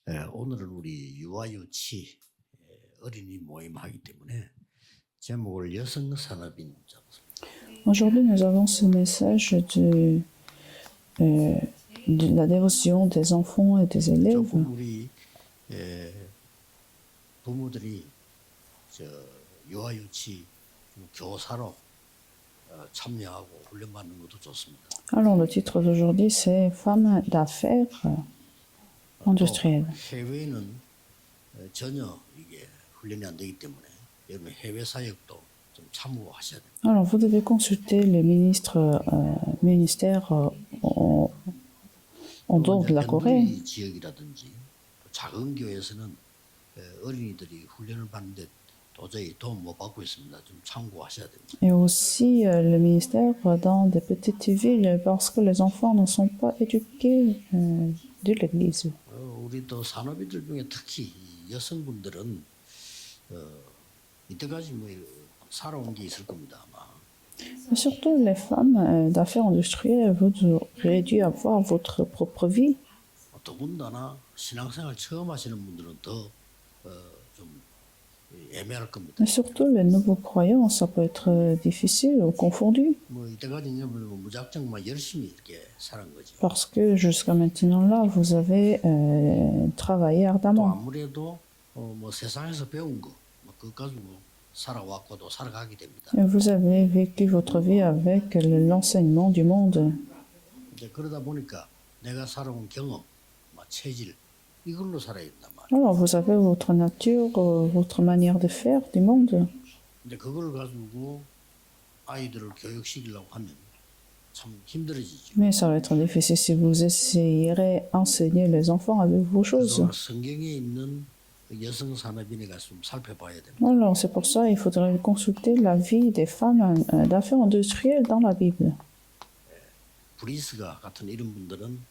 오늘은 우리 유아유치 어린이 모임 하기 때문에 제목을 여성산업인 잡았습니다. Aujourd'hui, nous avons ce message de la dévotion des enfants et des élèves. 조금 우리 부모들이 저 유아유치 교사로 참여하고 훈련받는 것도 좋습니다. Alors, le titre d'aujourd'hui, c'est Femmes d'affaires industrielles. 해외는 전혀 이게 훈련이 안 되기 때문에 여러분 해외 사역도 좀 참고하셔야 됩니다. Alors, vous devez consulter les ministères en dehors de la Corée. 변두리 지역이라든지 작은 교회에서는 어린이들이 훈련을 받는데 도저히 도움 못 받고 있습니다. 좀 참고하셔야 됩니다. Et aussi le ministère dans des petites villes parce que les enfants ne sont pas éduqués de l'église. 우리 또 산업인들 중에 특히 여성분들은 이때까지 뭐 살아온 게 있을 겁니다. 아마. Mais surtout les femmes d'affaires industrielles, vous aurez dû avoir votre propre vie. 더군다나 신앙생활 처음 하시는 분들은 더 좀 애매할 겁니다. Mais surtout les nouveaux croyants, ça peut être difficile ou confondu. 뭐 이때까지 무작정 막 열심히 이렇게 살은 거죠. Parce que jusqu'à maintenant là, vous avez travaillé 또 ardemment. 아무래도 뭐 세상에서 배운 거 그거 가지고 살아왔고도 살아가게 됩니다. Et vous avez vécu votre vie avec l'enseignement du monde. 이제 그러다 보니까 내가 살아온 경험, 체질 이걸로 살아야 된단 말이에요. Alors vous avez votre nature, votre manière de faire du monde. 근데 그걸 가지고 아이들을 교육시키려고 하면 참 힘들어지죠. Mais ça va être difficile si vous essayerez d'enseigner les enfants avec vos choses. 그래서 성경에 있는 여성 산업인에 가서 좀 살펴봐야 됩니다. Alors c'est pour ça qu'il faudrait consulter la vie des femmes d'affaires industrielles dans la Bible. 브리스가 같은 이런 분들은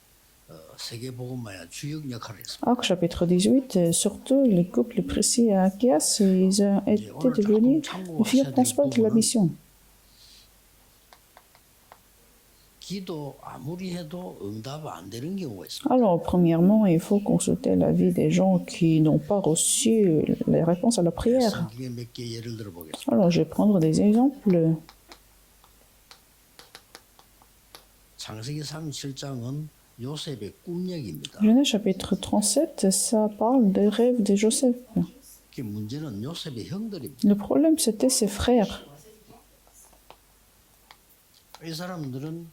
세계복음화의 주역 역할을 했습니다. Actes chapitre 18, surtout les couples Priscille et Achias, ils ont été devenus les figures principales de la mission. 기도 아무리 해도 응답 안 되는 경우가 있습니다. Alors, premièrement, il faut consulter la vie des gens qui n'ont pas reçu les réponses à la prière. 성경에 몇 개 예를 들어 보겠습니다. Alors, je vais prendre des exemples. 창세기 37장은 요셉의 꿈 얘기입니다. Genèse chapitre 37, ça parle des rêves de Joseph. 그 문제는 요셉의 형들입니다. Le problème, c'était ses frères. 이 사람들은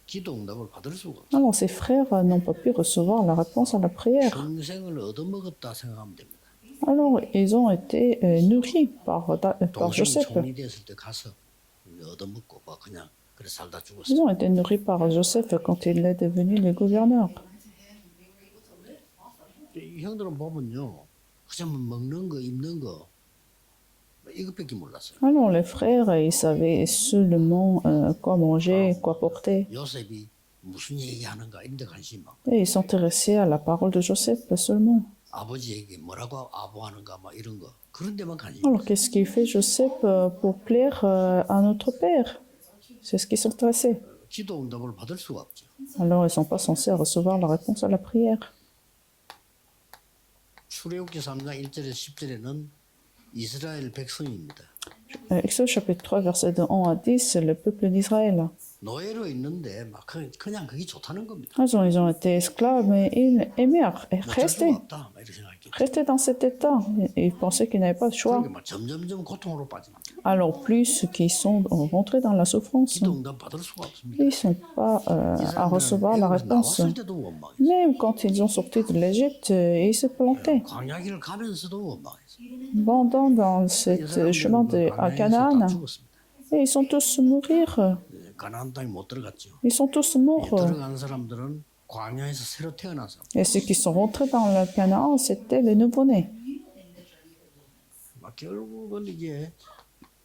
기도 응답을 받을 수가 없어요. Alors, ses frères n'ont pas pu recevoir la réponse à la prière. 평생을 얻어먹었다 생각하면 됩니다. Alors, ils ont été nourris par 동생이 Joseph. 총리 됐을 때 가서 얻어먹고 뭐 그냥 그래 살다 Ils 죽었어요. ont été nourris par Joseph quand il est devenu le gouverneur. 이 형들은 보면요, 그냥 먹는 거, 입는 거 이것밖에 몰랐어요. Alors, les frères, ils savaient seulement quoi manger, quoi porter. 요셉이 무슨 얘기하는가 이런 데 관심이 많고 Et ils s'intéressaient à la parole de Joseph seulement. 아버지에게 뭐라고 아부하는가 막 이런 거 그런 데만 관심이 Alors, qu'est-ce qu'il fait Joseph pour plaire à notre père? C'est ce qu'ils s'intéressaient. 기도 응답을 받을 수가 없죠. Alors, ils ne sont pas censés recevoir la réponse à la prière. 출애굽기 3장 1절에서 10절에는 이스라엘 백성입니다. Exode chapitre 3, verset de 1 à 10, le peuple d'Israël. 노예로 있는데 막 그냥 그게 좋다는 겁니다. Ils ont été esclaves, mais ils aimaient 어쩔 수가 rester. 없다 막 이렇게 생각했겠죠. Rester dans cet état. Ils pensaient qu'ils n'avaient pas de choix. 그러니까 막 점점점 고통으로 빠집니다. Alors, plus qu'ils sont rentrés dans la souffrance, 기도 응답 받을 수가 없습니다. ils ne sont pas à recevoir la réponse. 나왔을 때도 원망했어요. Même quand ils ont sorti de l'Égypte, ils se plantaient. 광야길을 가면서도 원망했어요. Pendant dans ce chemin à Canaan, 다 죽었습니다. et ils sont tous mourir. 가나안 땅에 못 들어갔죠. Ils sont tous morts. 들어간 사람들은 광야에서 새로 태어나서 Et ceux qui sont rentrés dans le Canaan, c'était les nouveau-nés. 막 결국은 이게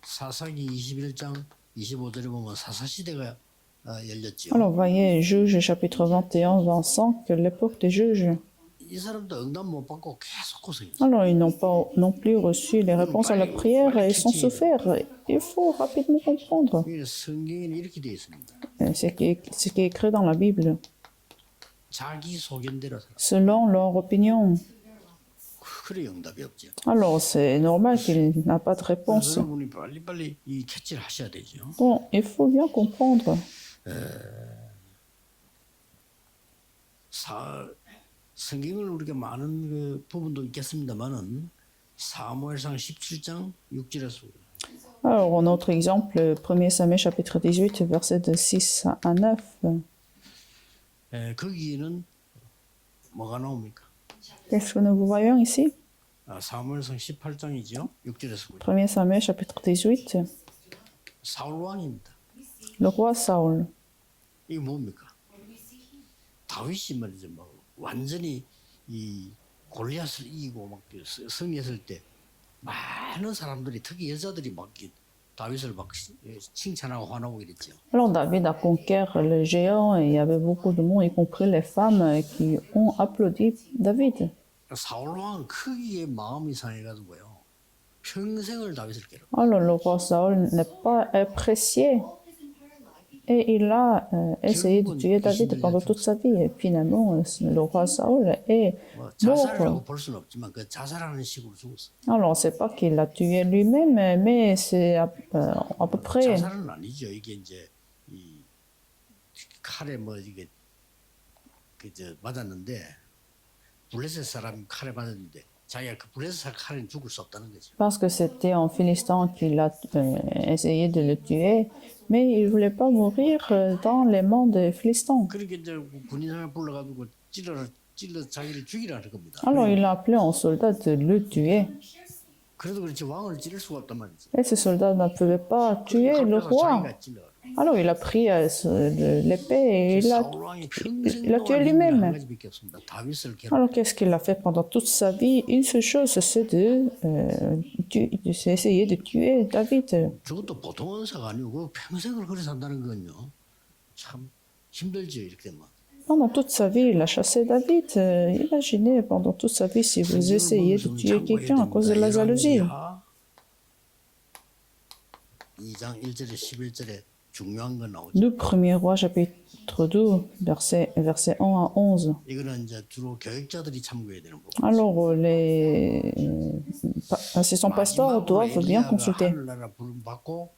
사사기 21장 25절에 보면 사사 시대가 열렸죠. Alors, voyez, Juges chapitre 21, 25, l'époque des juges. 이 사람도 응답 못 받고 계속 고생했어요. Alors, ils n'ont pas non plus reçu les réponses à la prière et ils ont souffert. Il faut rapidement comprendre 성경에는 이렇게 되어 있습니다. ce qui est écrit dans la Bible. 자기 소견대로 살아. selon leur opinion. 그래 응답이 없죠. Alors, c'est normal qu'il n'a pas de réponse. 그래서 여러분이 빨리빨리 이 캐치를 하셔야 되죠. Donc, il faut bien comprendre. 성경을 우리가 많은 그 부분도 있겠습니다만은 사무엘상 17장 6절에서 Alors, un autre exemple, 1er Samuel chapitre 18, versets de 6 à 9. 거기에는 뭐가 나옵니까? Qu'est-ce que nous voyons ici? 사무엘상 18장이죠. 6절에서 1er Samuel chapitre 18, 사울 왕입니다. le roi Saul. 이게 뭡니까? 다윗이 말이죠. 막 완전히 이 골리앗을 이기고 막 승리했을 때 많은 사람들이 특히 여자들이 막 다윗을 막 칭찬하고 환호하고 이랬죠. Alors, David a conquis le géant et il y avait beaucoup de monde, y compris les femmes, qui ont applaudi David. 사울 왕은 크기에 마음이 상해가지고요. 평생을 다윗을 괴롭. Alors, le roi Saul n'est pas apprécié et il a essayé de tuer David pendant toute sa vie. Et finalement, le roi Saul est 뭐 자살이라고 mort. 볼 수는 없지만 그 자살하는 식으로 죽었어. Alors, on ne sait pas qu'il l'a tué lui-même, mais c'est à peu près. 자살은 아니죠. 이게 이제 이 칼에 뭐 이게 그저 맞았는데 블레셋 사람 칼에 맞았는데 자기가 그 블레셋 칼에 죽을 수 없다는 거죠. Parce que c'était un Philistin qui l'a essayé de le tuer, mais il ne voulait pas mourir dans les mains des Philistins. 그렇게 이제 군인 하나 불러가지고 찔러 자기를 죽이라 할 겁니다. Alors, il a appelé un soldat de le tuer. 그래도 그렇지 왕을 찌를 수가 없단 말이지. Et ce soldat ne pouvait pas tuer le roi. 자기가 찔러. Alors, il a pris l'épée et 사울 왕이 평생 il a tué 동안 lui-même. 한 가지밖에 없습니다. 다윗을 괴롭. Alors, qu'est-ce qu'il a fait pendant toute sa vie? Une seule chose, c'est c'est essayer de tuer David. 저것도 보통 언사가 아니고 평생을 그래 산다는 건요. 참 힘들죠 이렇게 되면. Pendant toute sa vie, il a chassé David. Imaginez, pendant toute sa vie, si vous essayez de tuer quelqu'un à cause de la jalousie. 2장 1절에 11절에 중요한 거 나오죠. Nous, 1er roi, chapitre 2, versets 1 à 11. 이거는 이제 주로 교육자들이 참고해야 되는 부분. Alors, les assistants pasteurs doivent bien consulter. 하늘나라 부름 받고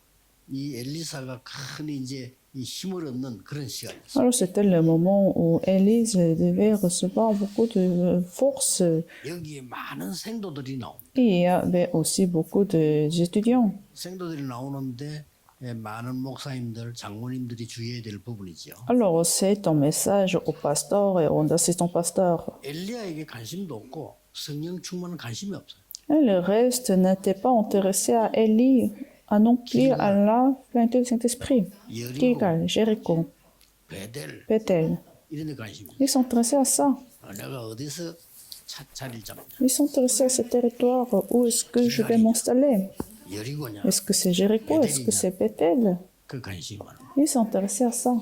이 엘리사가 큰 이제 이 힘을 얻는 그런 시간이었어요. Alors, c'était le moment où Élise devait recevoir beaucoup de force. 여기에 많은 생도들이 나옵니다. Et il y avait aussi beaucoup d'étudiants. 생도들이 나오는데 많은 목사님들, 장로님들이 주의해야 될 부분이죠. Alors, c'est un message aux pasteurs et aux assistants pasteurs. 엘리야에게 관심도 없고 성령 충만은 관심이 없어요. Et le reste n'était pas intéressé à Élie, à non plus à la plénitude du Saint-Esprit. Gilgal, Jéricho, 베델 Bethel. 이런 데 관심이 없어요. Ils s'intéressaient à ça. 내가 어디서 자리를 잡냐. Ils s'intéressaient à ce territoire. Où est-ce que je vais m'installer? 여리고냐. Est-ce que c'est Jéricho? Est-ce que c'est Bethel? 그 관심이 많아. Ils s'intéressaient à ça.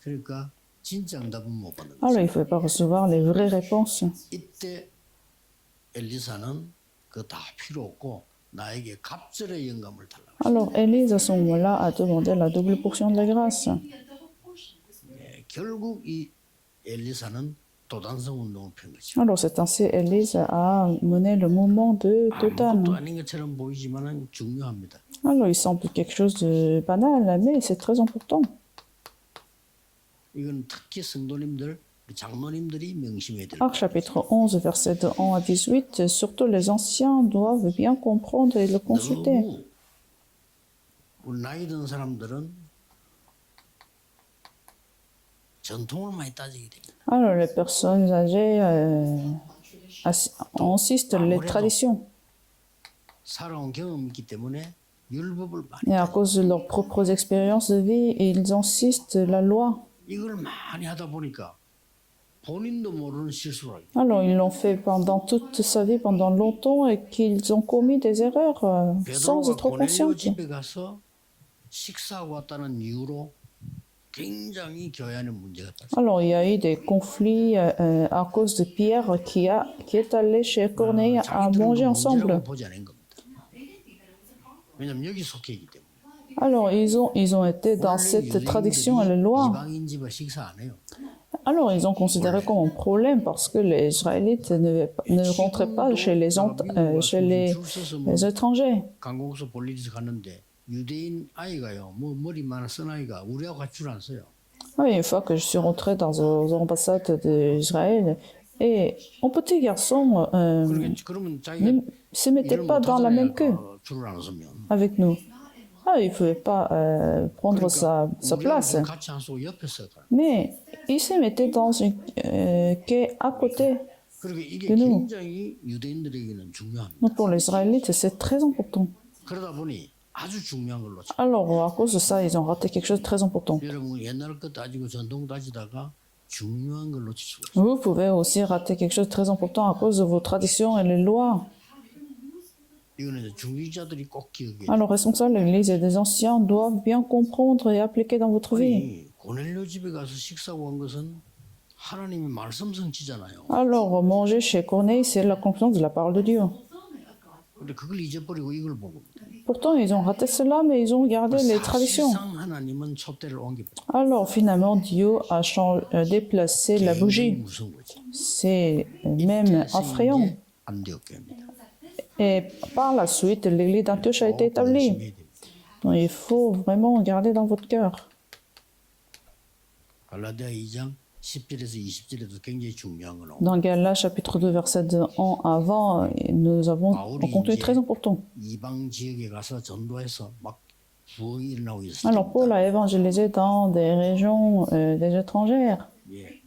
그러니까 진짜 응답은 못 받는 거죠. Alors, il ne faut pas recevoir les vraies réponses. 이때 엘리사는 그 다 필요 없고 나에게 갑절의 영감을 달라고. Alors, Élise, à ce moment-là, a demandé la double portion de la grâce. 결국 이 엘리사는 도단성 운동을 편 거죠. Alors, c'est ainsi Élise a mené le mouvement de Dothan. 아무것도 아닌 것처럼 보이지만은 중요합니다. Alors, il semble quelque chose de banal, mais c'est très important. 이건 특히 성도님들, 장로님들이 명심해야 될 Actes chapitre 11, versets de 1 à 18, surtout les anciens doivent bien comprendre et le consulter. 너무 우리 나이 든 사람들은 전통을 많이 따지게 됩니다. Alors, les personnes âgées insistent les traditions. 살아온 경험이 있기 때문에 율법을 많이 Et à cause de leurs propres expériences de vie, ils insistent la loi. 이걸 많이 하다 보니까 본인도 모르는 실수를 하게. Alors, ils l'ont fait pendant toute sa vie, pendant longtemps, et qu'ils ont commis des erreurs sans 베드로가 être 고넬료 conscients. 집에 가서 식사하고 왔다는 이유로 굉장히 교회 안에 문제가 발생. Alors, il y a eu des conflits à cause de Pierre qui est allé chez Corneille à manger ensemble. 문제라고 보지 않은 겁니다. 왜냐하면 여기 속해 있기 때문에. Alors, ils ont été dans cette tradition et la loi. 이방인 집에 식사 안 해요. Alors, ils ont considéré comme un problème parce que les Israélites ne rentraient pas chez les étrangers. 관공서 볼일에서 갔는데 유대인 아이가요, 뭐 머리 많아 쓴 아이가 우리하고 같이 줄 안 서요. Oui, une fois que je suis rentrée dans aux ambassades d'Israël, et un petit garçon 그러면 ne 자기가 se mettait pas dans la même queue 줄을 안 서면 avec nous. Ah, il ne pouvait pas prendre sa place. 우리하고 같이 안 서고 옆에서 가. Mais il se mettait dans une quai à côté. 그러니까 이게 que nous. 굉장히 유대인들에게는 중요합니다. Donc pour les Israélites, c'est très important. 그러다 보니 아주 중요한 걸로 참. Alors, à cause de ça, ils ont raté quelque chose de très important. 여러분 옛날 것 따지고 전통 따지다가 중요한 걸 놓칠 수가 있어요. Vous pouvez aussi rater quelque chose de très important à cause de vos traditions et les lois. 이거는 이제 중직자들이 꼭 기억해야 돼요. Alors, responsables de l'Église et des anciens doivent bien comprendre et appliquer dans votre vie. 아니 고넬료 집에 가서 식사하고 한 것은 하나님의 말씀 성취잖아요. Alors, manger chez Corneille, c'est la confiance de la parole de Dieu. 근데 그걸 잊어버리고 이걸 본 겁니다. Pourtant, ils ont raté cela, mais ils ont gardé les traditions. 사실상 하나님은 촛대를 옮겨버렸어요. Alors, finalement, Dieu a déplacé la bougie. 무서운 거지. C'est même effrayant. 이제 안 되었게 합니다. Et par la suite, l'église d'Antioche a été établie. 조심해야 됩니다. Donc, il faut vraiment garder dans votre cœur. 갈라디아 2장 10절에서 20절에도 굉장히 중요한 건 Dans Galates chapitre 2, verset 1 avant, nous avons un contenu très important. 이방 지역에 가서 전도해서 막 부흥이 일어나고 있었습니다. Alors, Paul a évangélisé dans des régions des étrangères. 예.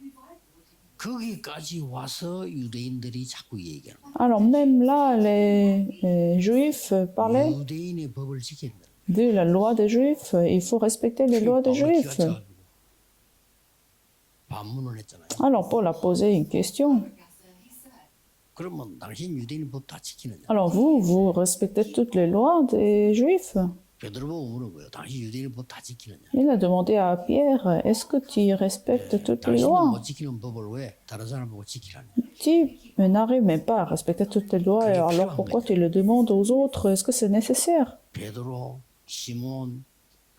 거기까지 와서 유대인들이 자꾸 얘기하는 거예요. Alors, même là, les Juifs parlaient 유대인의 법을 지켜야 된다. de la loi des Juifs. Il faut respecter les lois des Juifs. 반문을 했잖아요. Alors, Paul a posé une question. 그러면 당신 유대인 법 다 지키느냐? Alors, vous respectez toutes les lois des Juifs? 베드로 보고 물은 거예요. 당신 유대인 법 다 지키느냐? Il a demandé à Pierre, est-ce que tu respectes toutes les 당신은 lois? 못 지키는 법을 왜 다른 사람 보고 지키라냐? Tu n'arrives même pas à respecter toutes les lois, alors pourquoi tu le demandes aux autres? Est-ce que c'est nécessaire? 베드로, 시몬,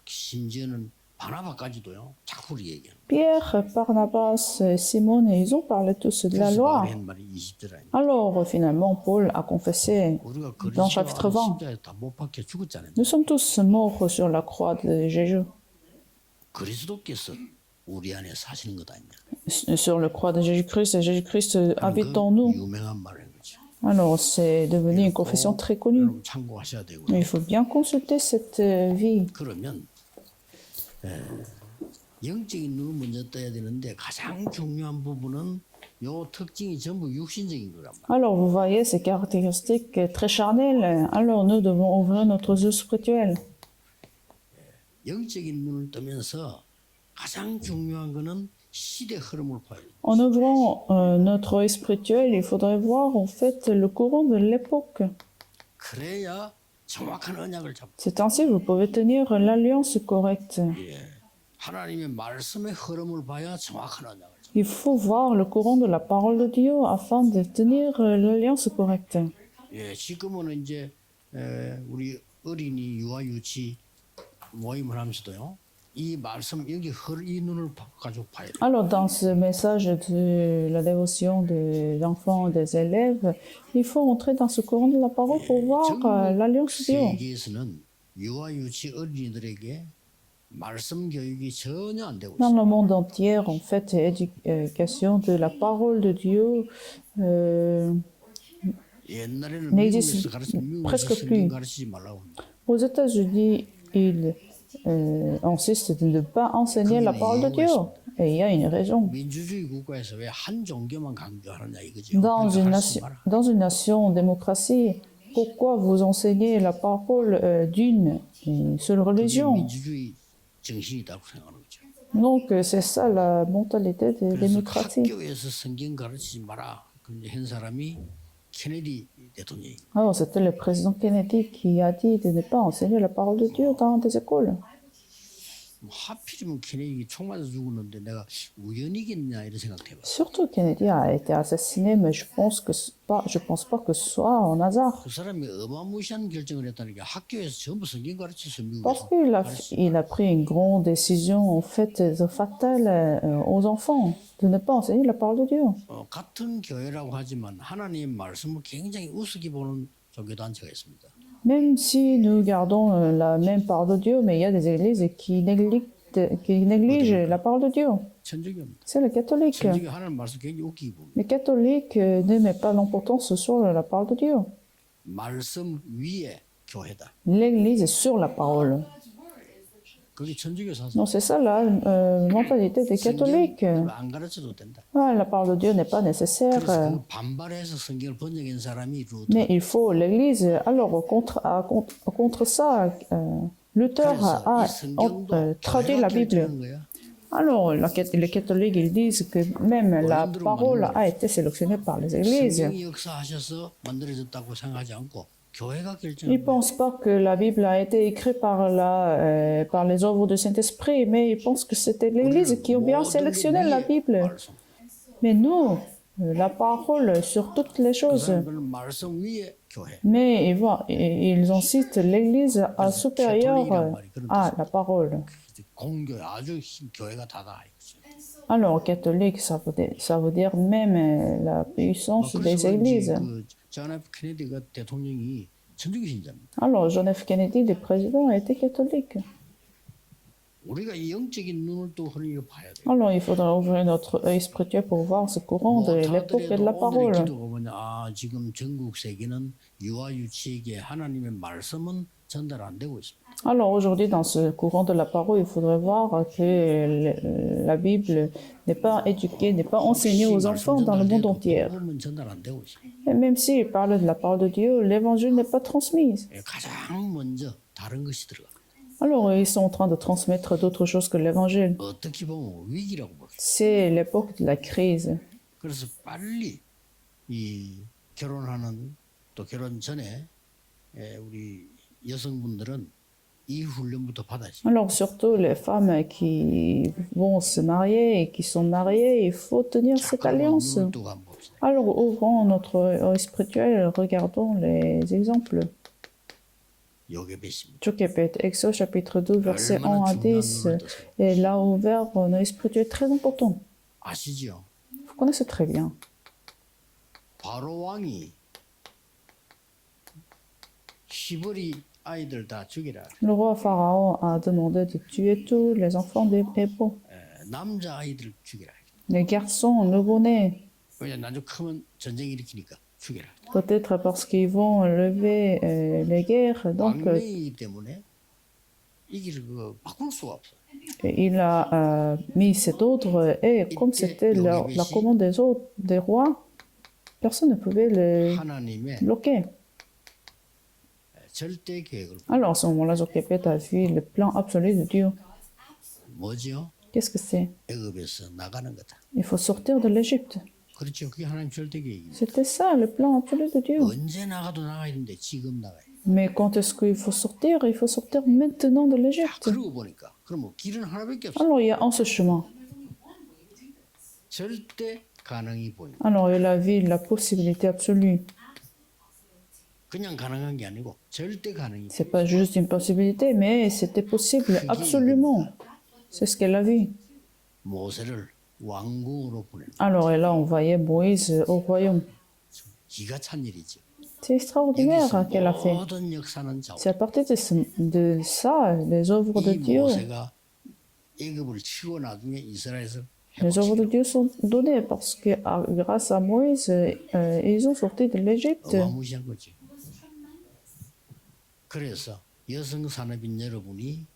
심지어는 바나바까지도요. 자꾸 얘기하는 거예요. Pierre, Barnabas, Simon, ils ont parlé tous de la 그래서 loi. 바울이 한 말이 20절 아니에요. Alors, finalement, Paul a confessé 우리가 dans chapitre 20. 십자가에 다 못 박혀 죽었잖아요. Nous sommes tous morts sur la croix de Jésus. 그리스도께서 우리 안에 사시는 것 아니냐? Sur la croix de Jésus-Christ, et Jésus-Christ habite en nous. 유명한 말인 거죠. Alors, c'est devenu une confession très connue. 여러분 참고하셔야 되고. Il faut bien consulter cette vie. 그러면 영적인 눈을 먼저 떠야 되는데 가장 중요한 부분은 요 특징이 전부 육신적인 거란 말이에요. Alors, vous voyez ces caractéristiques très charnelles. Alors, nous devons ouvrir notre yeux spirituel. 영적인 눈을 뜨면서 가장 중요한 거는 시대 흐름을 봐야 돼요. En ouvrant notre œil spirituel, il faudrait voir en fait le courant de l'époque. 그래야 정확한 언약을 잡고 C'est ainsi que vous pouvez tenir l'alliance correcte. 하나님의 말씀의 흐름을 봐야 정확한 언약을 잡고. Il faut voir le courant de la parole de Dieu afin de tenir l'alliance correcte. 예, 지금은 이제 우리 어린이 유아 유치 모임을 하면서도요. 이 말씀 여기 이 눈을 가지고 봐야 돼요. Alors, dans ce message de la dévotion des enfants et des élèves, il faut entrer dans ce courant de la parole pour voir l'alliance de Dieu. 세계에서는 유아 유치 어린이들에게 말씀 교육이 전혀 안 되고 Dans 있어요. le monde entier, en fait, éducation de la parole de Dieu 옛날에는 n'existe 미국에서 presque 성경 plus. 가르치지 말라고 합니다. Aux États-Unis, ils insistent de ne pas enseigner la parole de Dieu. Et il y a une raison. 민주주의 국가에서 왜 한 종교만 강조하느냐 이거죠. Dans 그러니까 une 가르치지 nation, 마라. dans une nation en démocratie, pourquoi vous enseignez la parole d'une seule 그게 religion? 민주주의 정신이라고 생각하는 거죠. Donc, c'est ça la mentalité de 그래서 démocratie. 학교에서 성경 가르치지 마라. 그런데 한 사람이 케네디 대통령이. Alors, c'était le président Kennedy qui a dit de ne pas enseigner la parole de Dieu dans des écoles. 하필이면 케네디 총 맞아 죽었는데 내가 우연이겠냐 이런 생각해봐. Surtout Kennedy a été assassiné, mais je pense pas que ce soit un hasard. 그 사람이 어마무시한 결정을 했다는 게 학교에서 전부 성경 가르쳐서 Parce 미국에서 qu'il 가르쳤어. il a pris une grande décision, en fait, fatale aux enfants, de ne pas enseigner la parole de Dieu. 같은 교회라고 하지만 하나님의 말씀을 굉장히 우습게 보는 종교단체가 있습니다. Même si nous gardons la même parole de Dieu, mais il y a des églises qui négligent la parole de Dieu. 천주교입니다. C'est le catholique. 천주교 하나님 말씀 굉장히 웃기게 봅니다. Les catholiques ne mettent pas l'importance sur la parole de Dieu. 말씀 위에 교회다. L'église est sur la parole. 그게 천주교 사상. Non, c'est ça la mentalité des catholiques. 성경 안 가르쳐도 된다. Ah, la parole de Dieu n'est pas nécessaire. 그래서 그 반발해서 성경을 번역한 사람이 루터. Mais il faut l'église. Alors, contre ça, Luther a traduit la Bible. Alors, les catholiques, ils disent que même la parole a été sélectionnée par les églises. 성경이 역사하셔서 만들어졌다고 생각하지 않고 교회가 Ils ne 결정한 pensent pas que la Bible a été écrite par les œuvres du Saint-Esprit, mais ils pensent que c'était l'Église qui a bien sélectionné la Bible. 말씀. Mais nous, la parole sur toutes les 그 choses. 사람들은 말씀 위에 교회. Mais ils incitent l'Église à supérieure à la parole. 공교회 아주 교회가 다다 이거죠. Alors, catholique, ça veut dire même la puissance des 그래서 églises. 그존 F 케네디가 대통령이 천주교 신자입니다. Alors, John F. Kennedy, le président, était catholique. 우리가 이 영적인 눈을 또 흐리게 봐야 돼요. Alors, il faudra ouvrir notre œil spirituel pour voir ce courant de l'époque et de la 오늘의 parole. 기도가 뭐냐? 지금 전국 세계는 유아 유치에게 하나님의 말씀은 전달 안 되고 있습니다. Alors, aujourd'hui, dans ce courant de la parole, il faudrait voir que la Bible n'est pas éduquée, n'est pas enseignée aux enfants dans le monde entier. 복음은 전달 안 되고 있습니다. Et même s'il parle de la parole de Dieu, l'évangile n'est pas transmis. 가장 먼저 다른 것이 들어가. Alors, ils sont en train de transmettre d'autres choses que l'évangile. 어떻게 보면 위기라고 볼 수 있어요. C'est l'époque de la crise. 그래서 빨리 이 결혼하는 또 결혼 전에 우리 여성분들은 이 훈련부터 받아야지. Alors, surtout les femmes qui vont se marier et qui sont mariées, il faut tenir cette alliance. 눈을 뜨고 한번 봅시다. Alors, ouvrons notre œil spirituel, regardons les exemples. 요괴배십니다. Jochebed, Exode chapitre 12, verset 1 à 10. Et là ouvert un œil spirituel très important. 아시죠? Vous connaissez très bien. 바로 왕이 히브리 아이들 다 죽이라. Le roi Pharaon a demandé de tuer tous les enfants des Hébreux. 남자 아이들 죽이라. Les garçons nouveau-nés. 왜냐 나중 크면 전쟁 일으키니까 죽이라. Peut-être parce qu'ils vont lever les guerres. Donc, 왕명이기 때문에 이길 그 바꿀 수가 없어. il a mis cet ordre. Et comme c'était la commande des rois, personne ne pouvait le 하나님의 bloquer. 절대 계획을 Alors, à ce moment-là, Jochebed a vu le plan absolu de Dieu. 뭐지요? Qu'est-ce que c'est? 애굽에서 나가는 거다. Il faut sortir de l'Égypte. 그렇죠. 그게 하나님 절대 계획입니다. C'était ça, le plan absolu de Dieu. 언제 나가도 나가야 되는데 지금 나가야 돼. Mais quand est-ce qu'il faut sortir? Il faut sortir maintenant de l'Égypte. 그러고 보니까 그럼 길은 하나밖에 없어. Alors, il y a un seul chemin. 절대 가능이 보인다. Alors, il a vu la possibilité absolue. 그냥 가능한 게 아니고 절대 가능이. C'est pas juste une possibilité, mais c'était possible absolument. C'est ce qu'elle a vu. 모세를 왕궁으로 보낸. Alors, elle a envoyé Moïse au royaume. 기가 찬 일이죠. C'est extraordinaire qu'elle a fait. 모든 역사는 자. C'est à partir de ça, les œuvres de 이 Dieu. 모세가 애굽을 치고 나중에 이스라엘에서 Les œuvres de Dieu sont données parce que grâce à Moïse, ils ont sorti de l'Égypte. 어마무시한 거죠. 그래서 여성 산업인 여러분이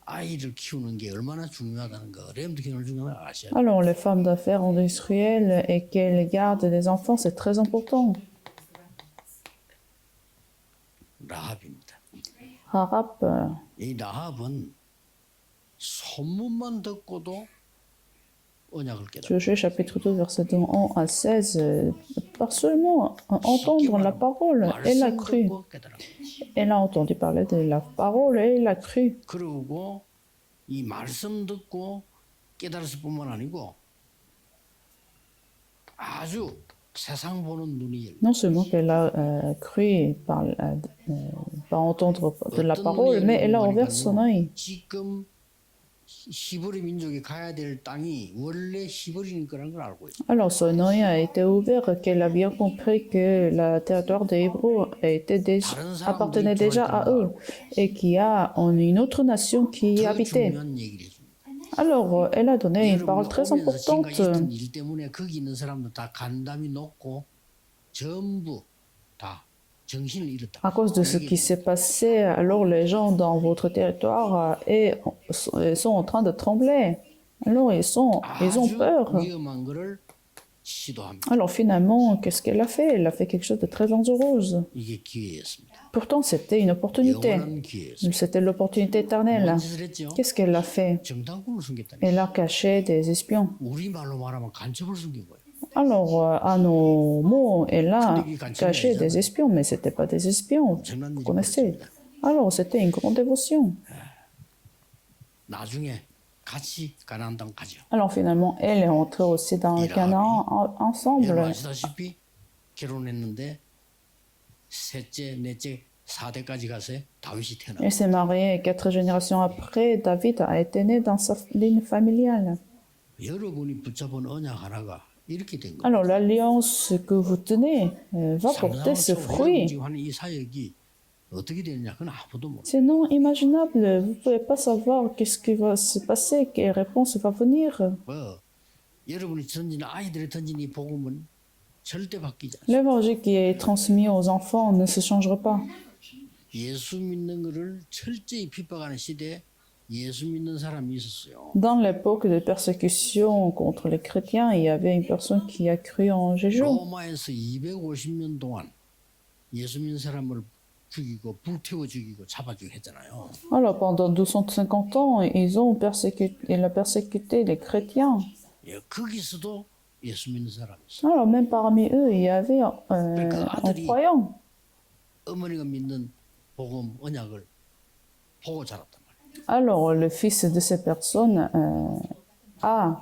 아이를 키우는 게 얼마나 중요하다는 거, 어려움도 기능을 중요한 걸 아셔야 돼요. Alors, les femmes d'affaires industrielles et qu'elles gardent des enfants, c'est très important. 라합입니다. Harap, 이 라합은 소문만 듣고도 언약을 깨달아. Josué chapitre 2, verset 1 à 16, pas seulement entendre la parole, elle a cru. Elle a entendu parler de la parole et elle a cru. 그리고 이 말씀 듣고 깨달았을 뿐만 아니고 아주 세상 보는 눈이 열려. Non seulement qu'elle a cru par entendre de la parole, mais elle a ouvert son œil. 지금 히브리 민족이 가야 될 땅이 원래 히브리인 거라는 걸 알고 있어. Alors son œil a été ouvert, qu'elle a bien compris que le territoire des Hébreux appartenait déjà à eux et qu'il y a une autre nation qui y 더 habitait. 중요한 얘기를 해줍니다. Alors elle a donné une parole 여러분이 très 오면서 지금까지 importante. 있던 일 때문에 거기 있는 사람들 다 간담이 높고 전부 다 정신을 잃었다. À cause de ce qui s'est passé, alors les gens dans votre territoire sont en train de trembler. Alors ils ont 아주 peur. 위험한 거를 시도합니다. Alors finalement, qu'est-ce qu'elle a fait? Elle a fait quelque chose de très dangereux. 이게 기회였습니다. Pourtant, c'était une opportunité. 영원한 기회였습니다. C'était l'opportunité éternelle. 뭔 짓을 했죠? Qu'est-ce qu'elle a fait? 정당군을 숨겼다니. Elle a caché des espions. 우리 말로 말하면 간첩을 숨긴 거예요. Alors, à nos mots, elle a caché des espions, mais ce n'était pas des espions. 엄청난 Vous 일이 connaissez? 벌어집니다. Alors, c'était une grande dévotion. 나중에 같이 가나안 땅 가죠. Alors, finalement, elle est entrée aussi dans le Canaan 여러분 ensemble. 아시다시피 결혼했는데 셋째, 넷째, 4대까지 가서 다윗이 태어나. Elle s'est mariée 4 générations après. David a été né dans sa ligne familiale. 여러분이 붙잡은 언약 하나가 이렇게 된 거예요. Alors, l'alliance que vous tenez va porter ses fruits. 지금 하는 이 사역이 어떻게 되느냐 그건 아무도 몰라. C'est non imaginable. Vous ne pouvez pas savoir qu'est-ce qui va se passer, quelle réponse va venir. 뭐 여러분이 던지는 아이들이 던진 이 복음은 절대 바뀌지 않아요. L'évangile qui est transmis aux enfants ne se changera pas. 예수 믿는 거를 철저히 핍박하는 시대에 예수 믿는 사람이 있었어요. Dans l'époque de persécution contre les chrétiens, il y avait une personne qui a cru en Jésus. 로마에서 250년 동안 예수 믿는 사람을 죽이고 불태워 죽이고 잡아주고 했잖아요. Alors, pendant 250 ans, il a persécuté les chrétiens. 예, 거기서도 예수 믿는 사람이 있어요. Alors, même parmi eux, il y avait un croyant. 어머니가 믿는 복음 언약을 보고 자랐단 말이에요. Alors, le fils de ces personnes a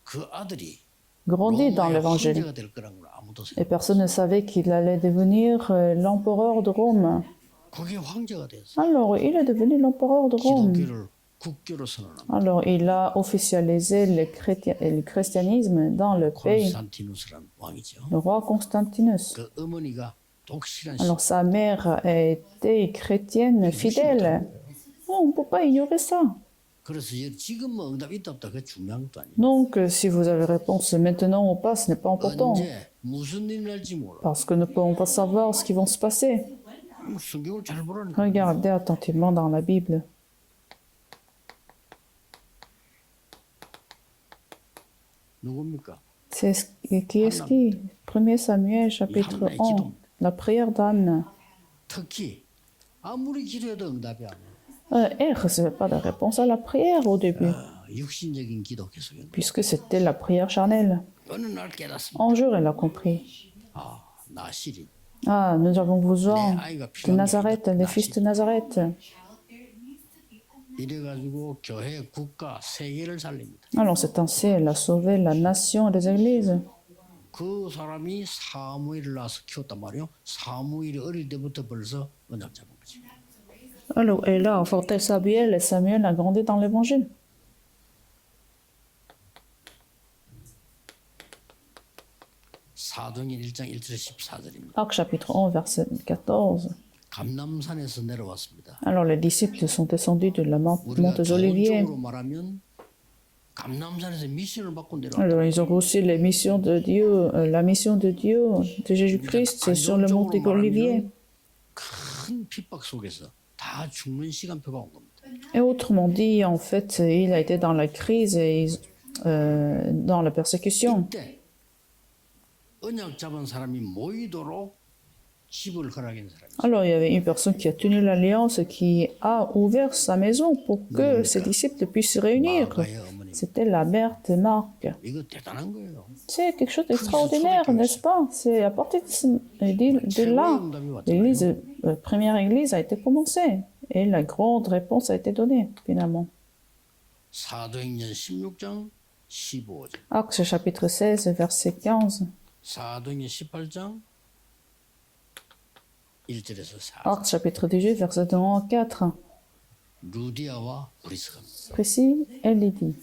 그 아들이 grandi dans 로마의 l'évangile. 황제가 될 거라는 걸 아무도 Et 생각. personne ne savait qu'il allait devenir l'empereur de Rome. 그게 황제가 됐어. Alors, il est devenu l'empereur de Rome. 기독교를 국교로 선언합니다. Alors, il a officialisé le christianisme dans le pays, 콘스탄티누스라는 왕이죠. le roi Constantinus. 그 어머니가 독실한 Alors, sa mère a été chrétienne fidèle. On ne peut pas ignorer ça. 그래서 지금 뭐 응답이 있다 없다 그게 중요한 것도 아니에요. Donc, si vous avez réponse maintenant ou pas, ce n'est pas important. 언제 무슨 일이 날지 몰라. Parce que nous ne pouvons pas savoir ce qui va se passer. 성경을 잘 보라니까. Regardez attentivement dans la Bible. 누굽니까? Qui est-ce qui? 1 Samuel, chapitre 11. La prière d'Anne. 특히 아무리 기도해도 응답이 안 와. Elle ne recevait pas de réponse à la prière au début, 육신적인 기도 계속했는데 puisque c'était la prière charnelle. 어느 날 깨닫습니다. Un jour, elle a compris. 아, 나실이 Ah, nous avons besoin 내 아이가 de 필요한 Nazareth, 게 있다. des fils de Nazareth. 이래가지고 교회, 국가, 세계를 살립니다. Alors, c'est ainsi, elle a sauvé la nation et les églises. 그 사람이 사무엘을 낳아서 키웠단 말이에요. 사무엘이 어릴 때부터 벌써 언약 잡은 거지. Alors, elle a enfanté Samuel et Samuel a grandi dans l'évangile. 사도행전 1장 1절 14절입니다. Actes chapitre 11, verset 14. 감남산에서 내려왔습니다. Alors, les disciples sont descendus de la monte 우리가 des Oliviers. 전적으로 말하면 감남산에서 미션을 받고 내려왔다. Alors, ils ont reçu les missions de Dieu, la mission de Dieu, de Jésus-Christ sur le mont des Oliviers. 큰 핍박 속에서 다 죽는 시간표가 온 겁니다. Et autrement dit, en fait, il a été dans la crise et dans la persécution. 이때 언약 잡은 사람이 모이도록 집을 허락한 사람이 있어요. Alors, il y avait une personne qui a tenu l'alliance, qui a ouvert sa maison pour que ses disciples puissent se réunir. 마가의 어머니. C'était la mère de Marc. 이거 대단한 거예요. C'est quelque chose d'extraordinaire, n'est-ce pas? C'est à partir de là, l'église, la première église a été commencée et la grande réponse a été donnée, finalement. 사도행전 16장 15절. Actes chapitre 16, verset 15. 사도행전 18장 1절에서 4절. Actes chapitre 18, verset 1 à 4. 루디아와 브리스가. Priscille et Lydie.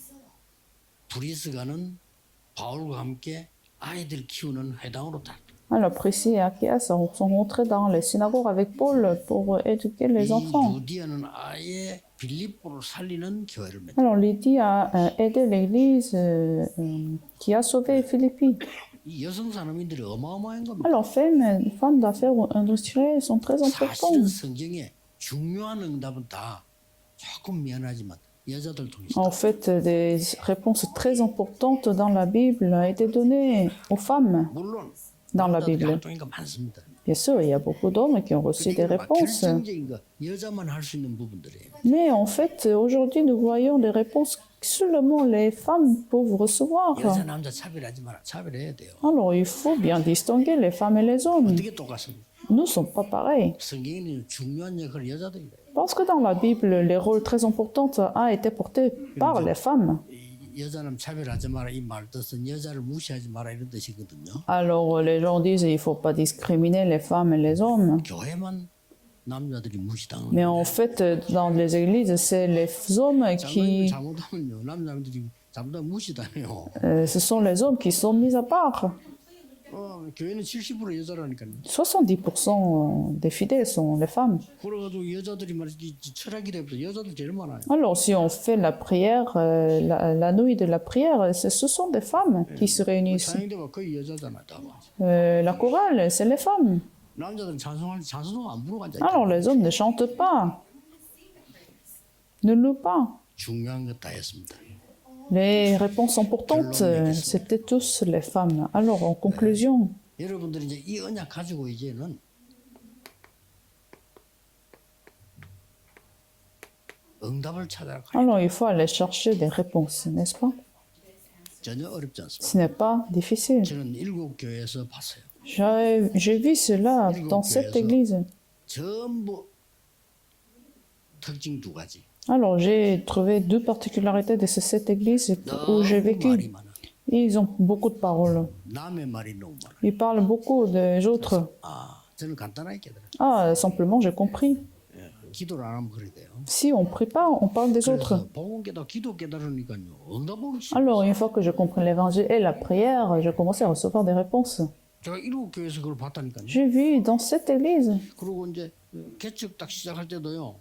브리스가는 바울과 함께 아이들 키우는 회당으로 다. Alors Priscille et Achaïas sont rentrés dans les synagogues avec Paul pour éduquer les 이 enfants. 루디아는 아예 빌립보를 살리는 교회를 맺. Alors Lydie a aidé l'église qui a sauvé Philippi. 이 여성 산업인들이 어마어마한 겁니다. Alors femmes d'affaires industrielles sont très 사실은 importantes. 성경에 중요한 응답은 다 조금 미안하지만 여자들 통해서. En fait, des réponses très importantes dans la Bible ont été données aux femmes 물론 dans la 남자들이 Bible. 활동이가 많습니다. Bien sûr, il y a beaucoup d'hommes qui ont reçu des 막 réponses. 결정적인 거 여자만 할 수 있는 부분들이에요. Mais en fait, aujourd'hui, nous voyons des réponses que seulement les femmes peuvent recevoir. 여자 남자 차별하지 마라. 차별해야 돼요. Alors, il faut bien distinguer les femmes et les hommes. 어떻게 똑같습니까? Nous ne sommes pas pareils. 성경에는 중요한 역할을 여자들이 해요. Parce que dans la Bible, les rôles très importants ont été portés par les femmes. 이 여자는 차별하지 마라 이 말 뜻은 여자를 무시하지 마라 이런 뜻이거든요. Alors, les gens disent il ne faut pas discriminer les femmes et les hommes. 교회만 남자들이 무시당하는 Mais 거예요. en fait, dans les églises, c'est les hommes qui... 잘못하면요 남자들이 잘못하면 무시당해요. Ce sont les hommes qui sont mis à part. 교회는 70% 여자라니까요. 70% des fidèles sont les femmes. 그래가지고 여자들이 말이지 철학이래부터 여자들 제일 많아요. Alors, si on fait la prière, la nuit de la prière, ce sont des femmes qui se réunissent. 찬양대가 거의 여자잖아 다. La chorale, c'est les femmes. 남자들은 찬송 안 부르고 앉아. Alors, les hommes ne chantent pas, ne louent pas. 중요한 것 다 했습니다. Les réponses importantes, c'était tous les femmes. Alors, en conclusion, 여러분들이 이제 이 언약 가지고 이제는 응답을 찾아가. alors il faut aller chercher des réponses, n'est-ce pas? 전혀 어렵지 않습니다. Ce n'est pas difficile. 저는 7교회에서 봤어요. J'ai vu cela dans cette église. 전부 특징 두 가지. Alors, j'ai trouvé deux particularités de cette église où j'ai 너무 말이 vécu. 많아. Ils ont beaucoup de paroles. 남의 말이 너무 많아. Ils parlent beaucoup des autres. 저는 간단하게 깨달아요. Ah, simplement, j'ai compris. 기도를 안 하면 그래 돼요. Si on ne prie pas, on parle des autres. 그래서 복음 깨닫고 기도 깨달으니까요. 응답 오기 시작. Alors, une fois que j'ai compris l'évangile et la prière, j'ai commencé à recevoir des réponses. 제가 7교회에서 그걸 봤다니까요. J'ai vu dans cette église. 그리고 이제 개척 딱 시작할 때도요.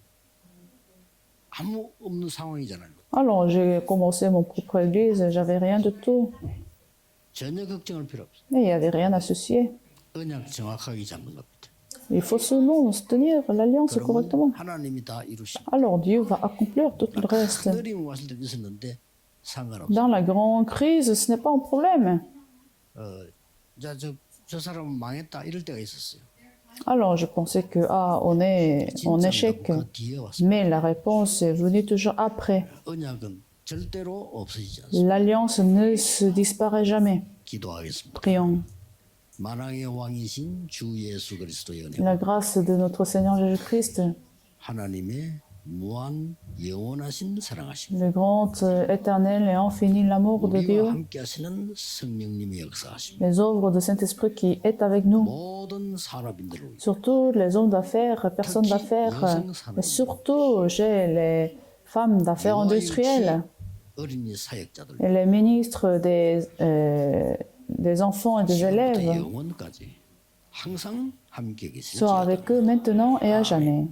아무 없는 상황이잖아요. Alors, j'ai commencé mon propre église, j'avais rien de tout. 전혀 걱정할 필요 없어요. Mais il n'y avait rien à soucier. 언약 정확하게 잡는 겁니다. Il faut seulement tenir l'alliance 그러면 correctement. 하나님이 다 이루십니다. Alors, Dieu va accomplir tout le reste. 큰 어려움이 왔을 때도 있었는데 상관없어요. Dans la grande crise, ce n'est pas un problème. 저 사람은 망했다 이럴 때가 있었어요. Alors, je pensais que, on est en échec. 그 뒤에 왔어요. Mais la réponse est venue toujours après. 언약은 절대로 없어지지 않습니다. L'alliance ne se disparaît jamais. 기도하겠습니다. Prions. 만왕의 왕이신 주 예수 그리스도의 은혜, La grâce de notre Seigneur Jésus-Christ, 하나님의 무한 영원하신 사랑하심, le grand, éternel et infini l'amour de 우리와 Dieu, 함께하시는 성령님의 역사하심, les œuvres du Saint-Esprit qui est avec nous, 모든 산업인들을 위해 surtout les hommes d'affaires, personnes d'affaires, et surtout chez les femmes d'affaires industrielles 어린이 사역자들 et les ministres des enfants et des 지금부터 élèves 영원까지 항상 함께 계시는 soient avec eux maintenant et à jamais.